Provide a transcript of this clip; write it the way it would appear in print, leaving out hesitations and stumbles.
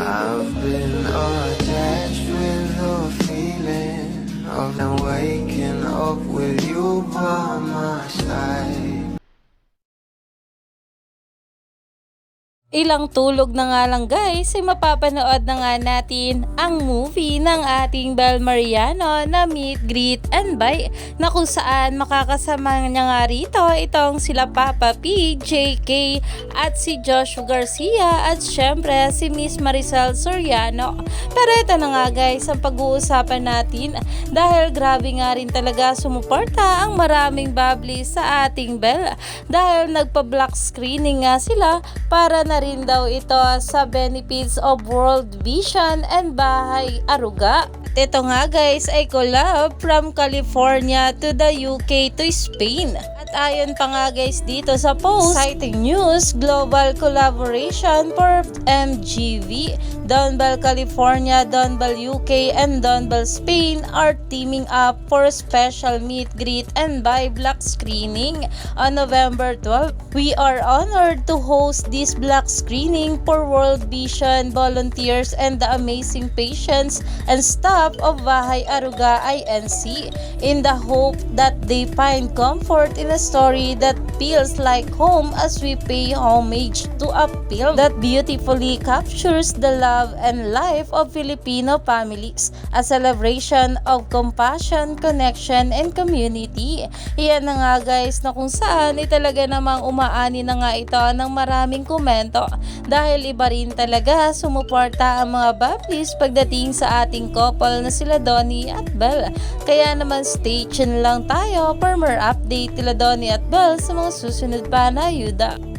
I've been attached with the feeling of now waking up with you by my side. Ilang tulog na nga lang guys ay mapapanood na nga natin ang movie ng ating Bel Mariano na Meet, Greet and Buy na kung saan makakasama niya nga rito itong sila Papa P, JK at si Joshua Garcia at syempre si Miss Maricel Soriano. Pero ito na nga guys ang pag-uusapan natin dahil grabe nga rin talaga sumuporta ang maraming bubbly sa ating Bel dahil nagpa-block screening nga sila para na rin daw ito sa benefits of World Vision and Bahay Aruga. At ito nga guys ay collab from California to the UK to Spain. At ayon pa nga guys dito sa post, citing news, global collaboration for MGV, Donbell California, Donbell UK, and Donbell Spain are teaming up for special meet, greet, and buy block screening on November 12. We are honored to host this block screening for World Vision volunteers and the amazing patients and staff of Bahay Aruga INC in the hope that they find comfort in a story that feels like home as we pay homage to a film that beautifully captures the love and life of Filipino families, a celebration of compassion, connection, and community. Iyan na nga guys na kung saan talaga namang umaani na nga ito ng maraming komento dahil iba rin talaga sumuporta ang mga bablis pagdating sa ating couple na sila Donnie at Bel. Kaya naman stay tuned lang tayo for more update nila Donnie at Bel sa mga susunod pa na yuda.